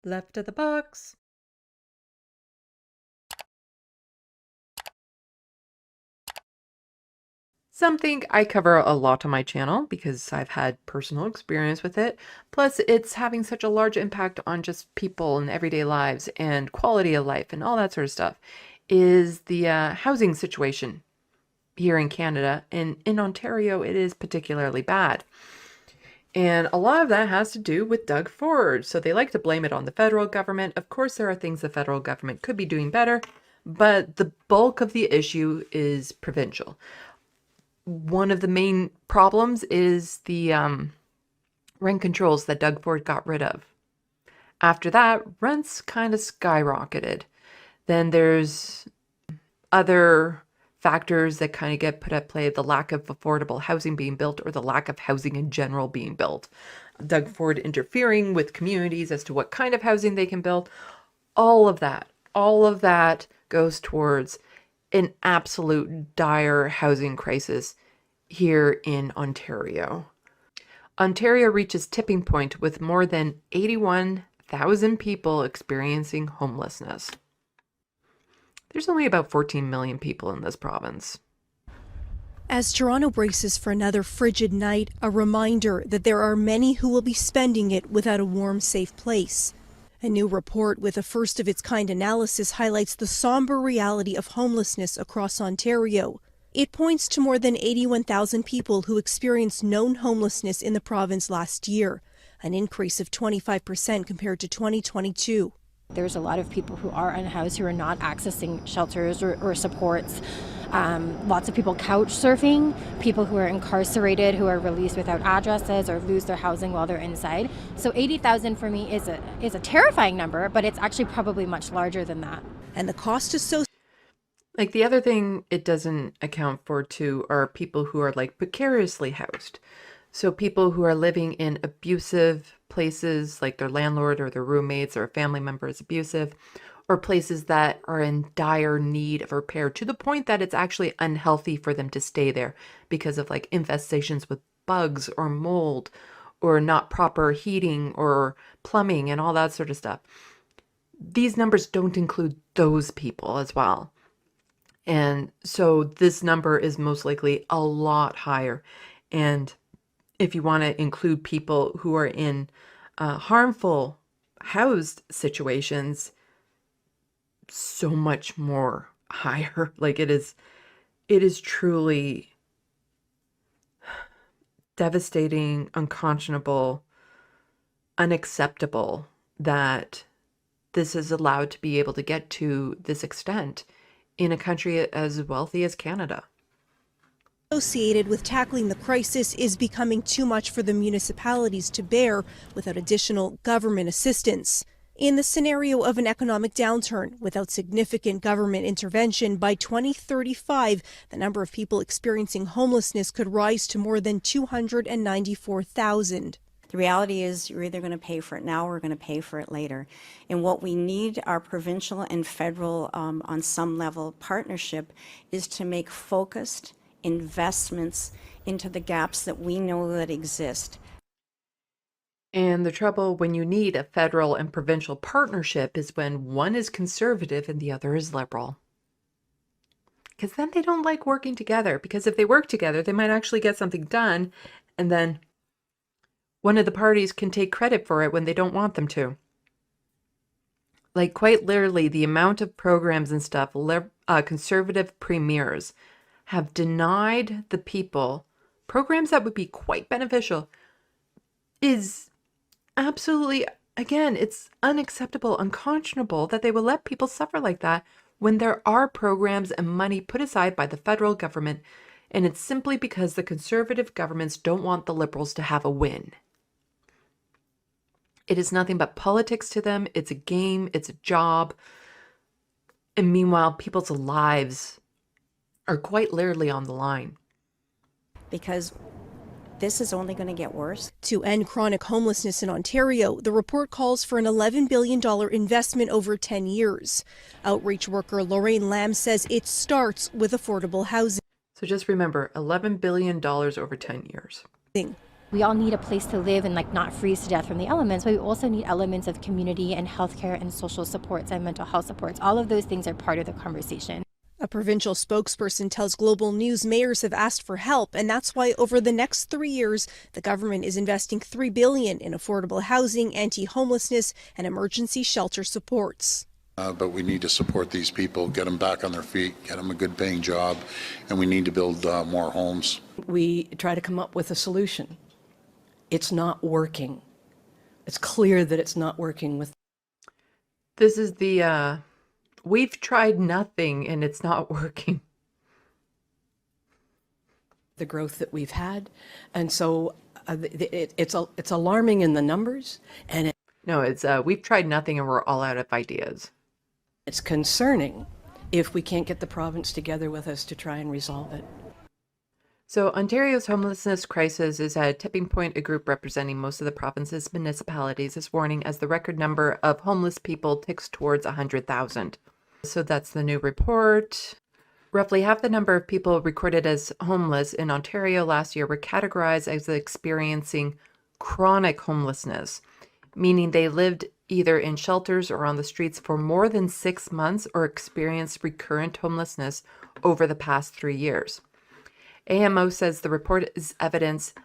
Left of the box. Something I cover a lot on my channel because I've had personal experience with it. Plus, it's having such a large impact on just people and everyday lives and quality of life and all that sort of stuff, is the housing situation here in Canada. And in Ontario, it is particularly bad. And a lot of that has to do with Doug Ford. So they like to blame it on the federal government. Of course, there are things the federal government could be doing better, but the bulk of the issue is provincial. One of the main problems is the rent controls that Doug Ford got rid of. After that, rents kind of skyrocketed. Then there's other factors that kind of get put at play, the lack of affordable housing being built or the lack of housing in general being built. Doug Ford interfering with communities as to what kind of housing they can build. All of that goes towards an absolute dire housing crisis here in Ontario. Ontario reaches tipping point with more than 81,000 people experiencing homelessness. There's only about 14 million people in this province. As Toronto braces for another frigid night, a reminder that there are many who will be spending it without a warm, safe place. A new report with a first-of-its-kind analysis highlights the somber reality of homelessness across Ontario. It points to more than 81,000 people who experienced known homelessness in the province last year, an increase of 25% compared to 2022. There's a lot of people who are unhoused who are not accessing shelters or supports. Lots of people couch surfing, people who are incarcerated, who are released without addresses or lose their housing while they're inside. So 80,000 for me is a terrifying number, but it's actually probably much larger than that. And the cost associated. Like the other thing it doesn't account for too are people who are like precariously housed. So people who are living in abusive places, like their landlord or their roommates or a family member is abusive, or places that are in dire need of repair to the point that it's actually unhealthy for them to stay there because of like infestations with bugs or mold or not proper heating or plumbing and all that sort of stuff. These numbers don't include those people as well. And so this number is most likely a lot higher. And if you want to include people who are in harmful housed situations, so much more higher. Like it is truly devastating, unconscionable, unacceptable that this is allowed to be able to get to this extent in a country as wealthy as Canada. Associated with tackling the crisis is becoming too much for the municipalities to bear without additional government assistance. In the scenario of an economic downturn, without significant government intervention, by 2035, the number of people experiencing homelessness could rise to more than 294,000. The reality is you're either going to pay for it now or we're going to pay for it later. And what we need our provincial and federal, on some level, partnership is to make focused investments into the gaps that we know that exist. And the trouble when you need a federal and provincial partnership is when one is conservative and the other is liberal. Because then they don't like working together. Because if they work together, they might actually get something done. And then one of the parties can take credit for it when they don't want them to. Like quite literally, the amount of programs and stuff conservative premiers have denied the people programs that would be quite beneficial is absolutely, again, it's unacceptable, unconscionable that they will let people suffer like that when there are programs and money put aside by the federal government, and it's simply because the conservative governments don't want the liberals to have a win. It is nothing but politics to them. It's a game, it's a job. And meanwhile, people's lives are quite literally on the line. Because this is only going to get worse. To end chronic homelessness in Ontario, the report calls for an $11 billion investment over 10 years. Outreach worker Lorraine Lamb says it starts with affordable housing. So just remember, $11 billion over 10 years. We all need a place to live and like not freeze to death from the elements, but we also need elements of community and healthcare and social supports and mental health supports. All of those things are part of the conversation. A provincial spokesperson tells Global News mayors have asked for help, and that's why over the next 3 years, the government is investing $3 billion in affordable housing, anti-homelessness, and emergency shelter supports. But we need to support these people, get them back on their feet, get them a good paying job, and we need to build more homes. We try to come up with a solution. It's not working. It's clear that it's not working with. This is the, we've tried nothing and it's not working. The growth that we've had. And so it's alarming in the numbers, and No, it's, we've tried nothing and we're all out of ideas. it's concerning if we can't get the province together with us to try and resolve it. So Ontario's homelessness crisis is at a tipping point. A group representing most of the province's municipalities is warning as the record number of homeless people ticks towards 100,000. So that's the new report. Roughly half the number of people recorded as homeless in Ontario last year were categorized as experiencing chronic homelessness, meaning they lived either in shelters or on the streets for more than 6 months or experienced recurrent homelessness over the past 3 years. AMO says the report is evident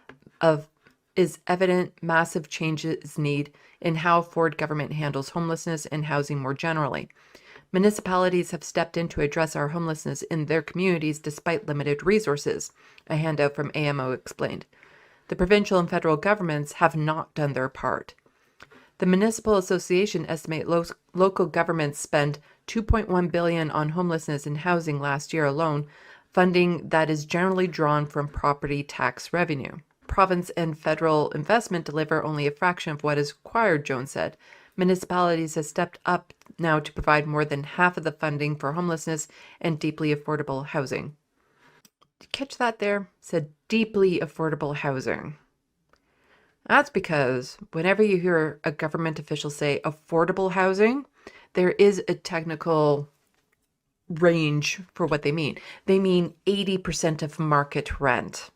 massive changes need in how Ford government handles homelessness and housing more generally. Municipalities have stepped in to address our homelessness in their communities despite limited resources, a handout from AMO explained. The provincial and federal governments have not done their part. The Municipal Association estimate local governments spend $2.1 billion on homelessness and housing last year alone, funding that is generally drawn from property tax revenue. Province and federal investment deliver only a fraction of what is required, Jones said. Municipalities have stepped up now to provide more than half of the funding for homelessness and deeply affordable housing. Did you catch that there? Said deeply affordable housing. That's because whenever you hear a government official say affordable housing, there is a technical range for what they mean. They mean 80% of market rent.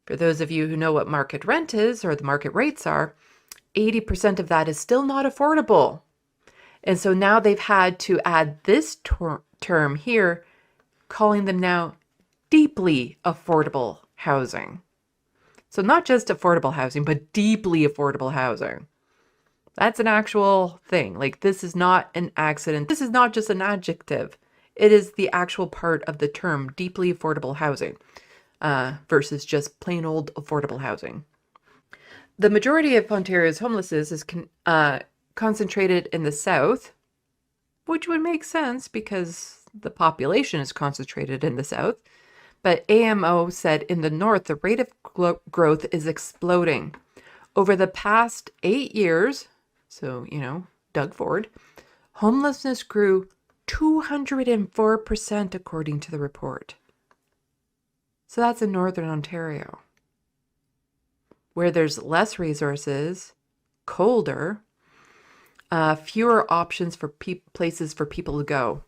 For those of you who know what market rent is or the market rates are, 80% of that is still not affordable. And so now they've had to add this term here, calling them now deeply affordable housing. So not just affordable housing, but deeply affordable housing. That's an actual thing. Like, this is not an accident. This is not just an adjective. It is the actual part of the term deeply affordable housing versus just plain old affordable housing. The majority of Ontario's homelessness is concentrated in the south, which would make sense because the population is concentrated in the south. But AMO said in the north, the rate of growth is exploding. Over the past 8 years, so, Doug Ford, homelessness grew 204% according to the report. So that's in Northern Ontario, where there's less resources, colder, fewer options for places for people to go.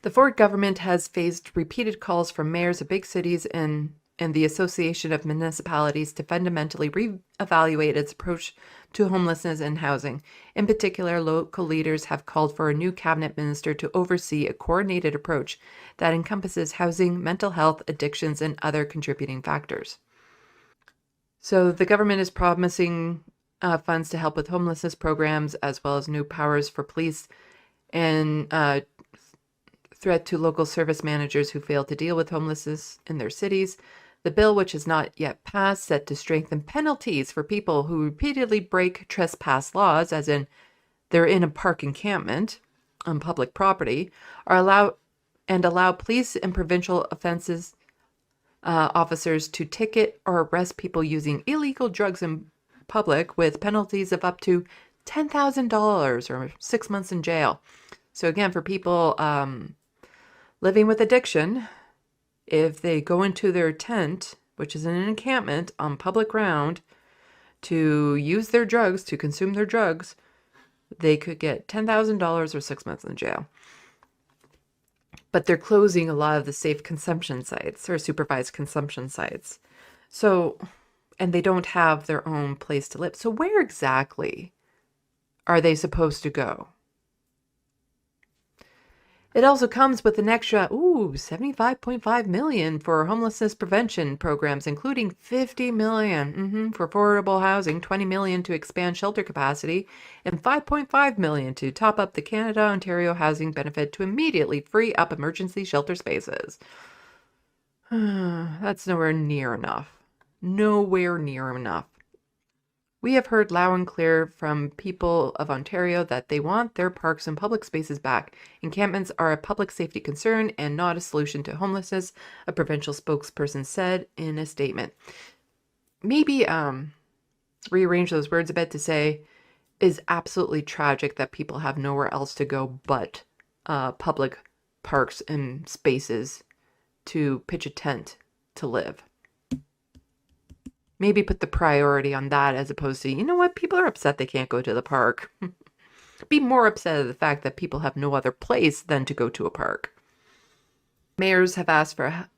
The Ford government has faced repeated calls from mayors of big cities and the Association of Municipalities to fundamentally reevaluate its approach to homelessness and housing. In particular, local leaders have called for a new cabinet minister to oversee a coordinated approach that encompasses housing, mental health, addictions, and other contributing factors. So the government is promising funds to help with homelessness programs, as well as new powers for police and threat to local service managers who fail to deal with homelessness in their cities. The bill, which has not yet passed, set to strengthen penalties for people who repeatedly break trespass laws, as in they're in a park encampment on public property, allow police and provincial offenses officers to ticket or arrest people using illegal drugs in public with penalties of up to $10,000 or 6 months in jail. So again, for people living with addiction, if they go into their tent, which is an encampment on public ground, to use their drugs, to consume their drugs, they could get $10,000 or 6 months in jail. But they're closing a lot of the safe consumption sites or supervised consumption sites. So, and they don't have their own place to live. So where exactly are they supposed to go? It also comes with an extra, 75.5 million for homelessness prevention programs, including 50 million for affordable housing, 20 million to expand shelter capacity, and 5.5 million to top up the Canada-Ontario housing benefit to immediately free up emergency shelter spaces. That's nowhere near enough. Nowhere near enough. We have heard loud and clear from people of Ontario that they want their parks and public spaces back. Encampments are a public safety concern and not a solution to homelessness, a provincial spokesperson said in a statement. Maybe rearrange those words a bit to say, is absolutely tragic that people have nowhere else to go but public parks and spaces to pitch a tent to live. Maybe put the priority on that as opposed to, you know what, people are upset they can't go to the park. Be more upset at the fact that people have no other place than to go to a park. Mayors have asked for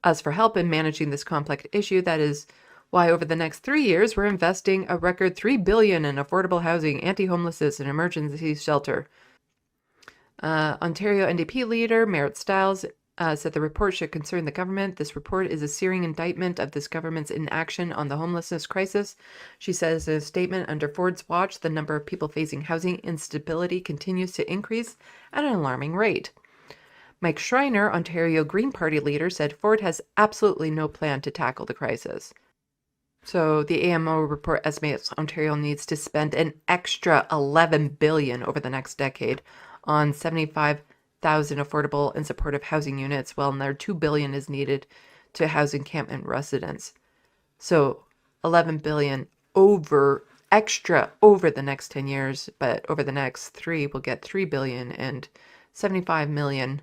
help in managing this complex issue. That is why over the next 3 years, we're investing a record $3 billion in affordable housing, anti-homelessness, and emergency shelter. Ontario NDP leader Merritt Stiles said the report should concern the government. This report is a searing indictment of this government's inaction on the homelessness crisis. She says in a statement, under Ford's watch, the number of people facing housing instability continues to increase at an alarming rate. Mike Schreiner, Ontario Green Party leader, said Ford has absolutely no plan to tackle the crisis. So the AMO report estimates Ontario needs to spend an extra $11 billion over the next decade on 75,000 affordable and supportive housing units, while another $2 billion is needed to house encampment residents. So $11 billion extra over the next 10 years, but over the next 3 we'll get $3 billion and 75 million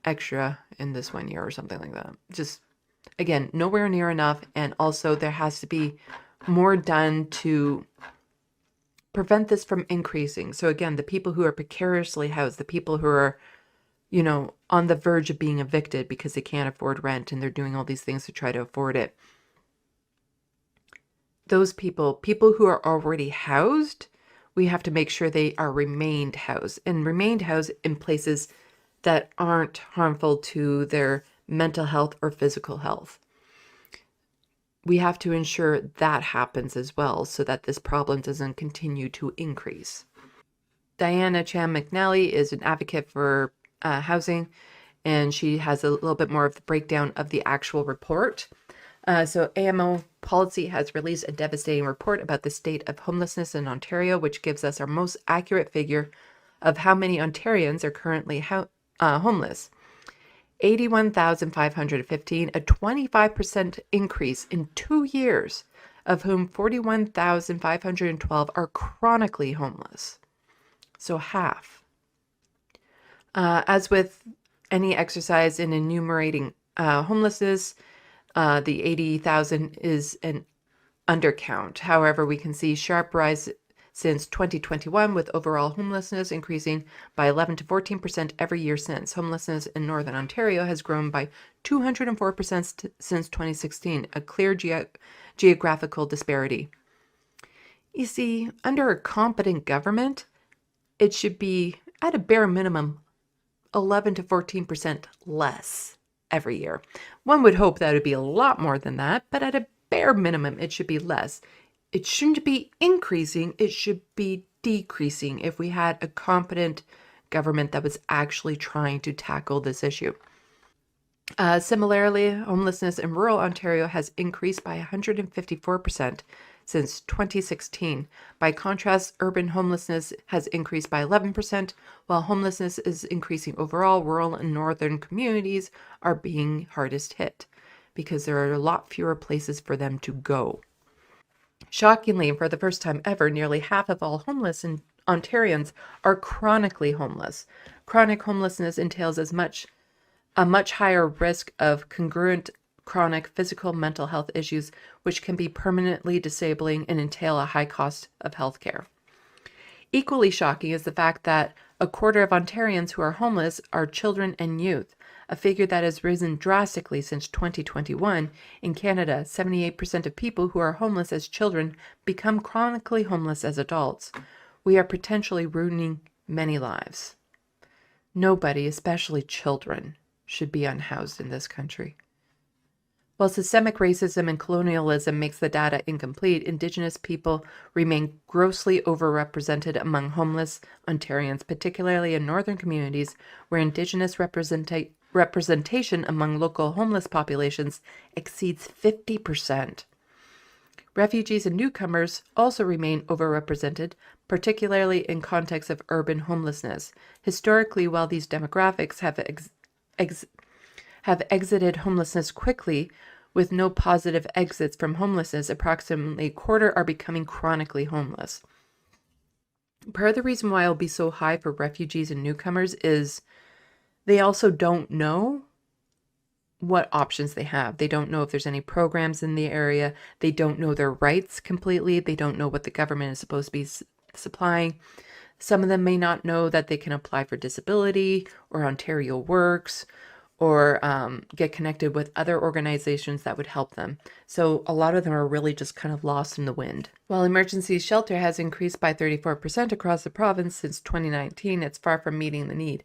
extra in this 1 year or something like that. Just, again, nowhere near enough. And also there has to be more done to prevent this from increasing. So again, the people who are precariously housed, the people who are, on the verge of being evicted because they can't afford rent and they're doing all these things to try to afford it. Those people who are already housed, we have to make sure they are remained housed in places that aren't harmful to their mental health or physical health. We have to ensure that happens as well so that this problem doesn't continue to increase. Diana Chan McNally is an advocate for housing, and she has a little bit more of the breakdown of the actual report. So AMO Policy has released a devastating report about the state of homelessness in Ontario, which gives us our most accurate figure of how many Ontarians are currently homeless. 81,515, a 25% increase in 2 years, of whom 41,512 are chronically homeless. So half. As with any exercise in enumerating homelessness, the 80,000 is an undercount. However, we can see sharp rise since 2021, with overall homelessness increasing by 11 to 14% every year since. Homelessness in Northern Ontario has grown by 204% since 2016, a clear geographical disparity. You see, under a competent government, it should be, at a bare minimum, 11 to 14% less every year. One would hope that it would be a lot more than that, but at a bare minimum, it should be less. It shouldn't be increasing, it should be decreasing if we had a competent government that was actually trying to tackle this issue. Similarly, homelessness in rural Ontario has increased by 154% since 2016. By contrast, urban homelessness has increased by 11%, while homelessness is increasing overall. Rural and northern communities are being hardest hit because there are a lot fewer places for them to go. Shockingly, for the first time ever, nearly half of all homeless Ontarians are chronically homeless. Chronic homelessness entails a much higher risk of congruent chronic physical mental health issues, which can be permanently disabling and entail a high cost of health care. Equally shocking is the fact that a quarter of Ontarians who are homeless are children and youth. a figure that has risen drastically since 2021. In Canada, 78% of people who are homeless as children become chronically homeless as adults. We are potentially ruining many lives. Nobody, especially children, should be unhoused in this country. While systemic racism and colonialism makes the data incomplete, Indigenous people remain grossly overrepresented among homeless Ontarians, particularly in northern communities where Indigenous representation among local homeless populations exceeds 50%. Refugees and newcomers also remain overrepresented, particularly in contexts of urban homelessness. Historically, while these demographics have exited homelessness quickly, with no positive exits from homelessness, approximately a quarter are becoming chronically homeless. Part of the reason why it'll be so high for refugees and newcomers is they also don't know what options they have. They don't know if there's any programs in the area. They don't know their rights completely. They don't know what the government is supposed to be supplying. Some of them may not know that they can apply for disability or Ontario Works, or get connected with other organizations that would help them. So a lot of them are really just kind of lost in the wind. While emergency shelter has increased by 34% across the province since 2019, it's far from meeting the need.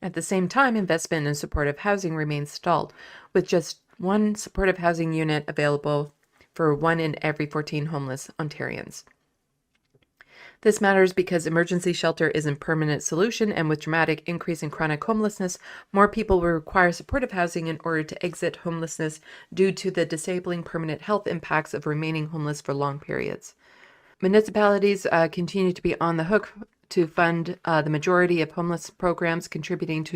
At the same time, investment in supportive housing remains stalled, with just one supportive housing unit available for 1 in every 14 homeless Ontarians. This matters because emergency shelter is a permanent solution, and with dramatic increase in chronic homelessness, more people will require supportive housing in order to exit homelessness due to the disabling permanent health impacts of remaining homeless for long periods. Municipalities continue to be on the hook to fund the majority of homeless programs, contributing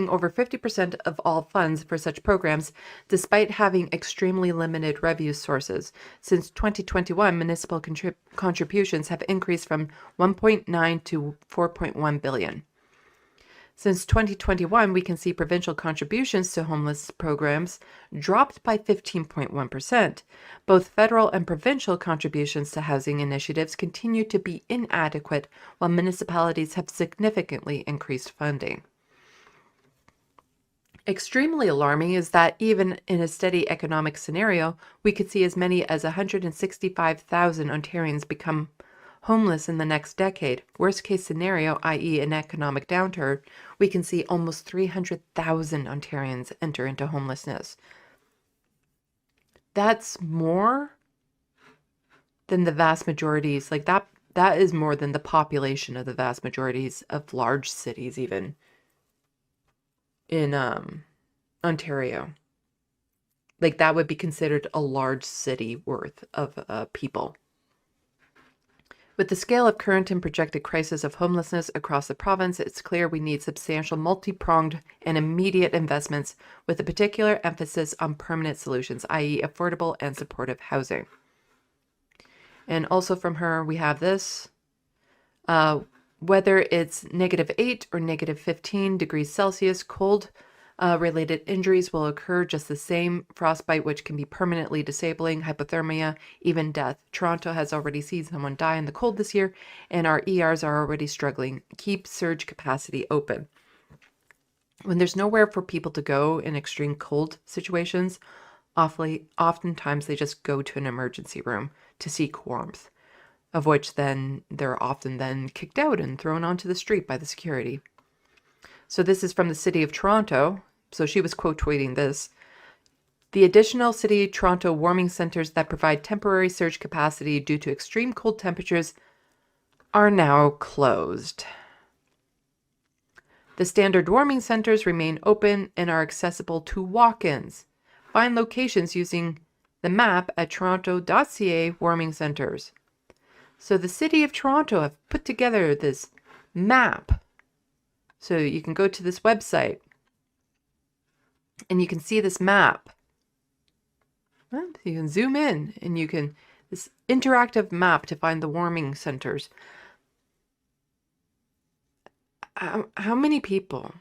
over 50% of all funds for such programs, despite having extremely limited revenue sources. Since 2021, municipal contributions have increased from 1.9 to 4.1 billion. Since 2021, we can see provincial contributions to homeless programs dropped by 15.1%. Both federal and provincial contributions to housing initiatives continue to be inadequate, while municipalities have significantly increased funding. Extremely alarming is that even in a steady economic scenario, we could see as many as 165,000 Ontarians become homeless in the next decade. Worst case scenario, i.e. an economic downturn, we can see almost 300,000 Ontarians enter into homelessness. That's more than the vast majorities, like that is more than the population of the vast majorities of large cities, even in Ontario. Like that would be considered a large city worth of people. With the scale of current and projected crisis of homelessness across the province, it's clear we need substantial, multi-pronged, and immediate investments with a particular emphasis on permanent solutions, i.e. affordable and supportive housing. And also from her, we have this. Whether it's -8 or -15 degrees Celsius, cold related injuries will occur just the same. Frostbite, which can be permanently disabling, hypothermia, even death. Toronto has already seen someone die in the cold this year, and our ERs are already struggling. Keep surge capacity open. When there's nowhere for people to go in extreme cold situations, oftentimes they just go to an emergency room to seek warmth, of which then they're often then kicked out and thrown onto the street by the security. So this is from the City of Toronto. So she was quote tweeting this. The additional City of Toronto warming centers that provide temporary surge capacity due to extreme cold temperatures are now closed. The standard warming centers remain open and are accessible to walk-ins. Find locations using the map at toronto.ca warming centers. So the City of Toronto have put together this map. So you can go to this website and you can see this map. You can zoom in and you can, this interactive map to find the warming centers. How many people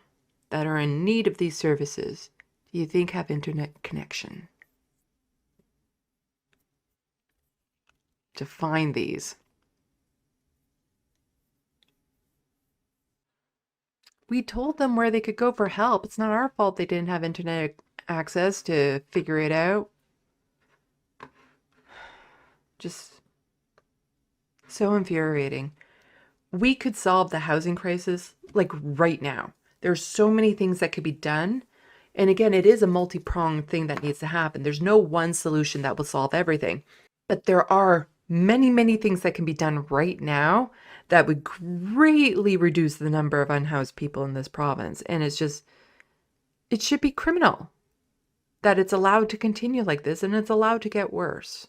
that are in need of these services do you think have internet connection to find these? We told them where they could go for help. It's not our fault they didn't have internet access to figure it out. Just so infuriating. We could solve the housing crisis like right now. There's so many things that could be done. And again, it is a multi-pronged thing that needs to happen. There's no one solution that will solve everything. But there are many, many things that can be done right now that would greatly reduce the number of unhoused people in this province. And it's just, it should be criminal that it's allowed to continue like this, and it's allowed to get worse.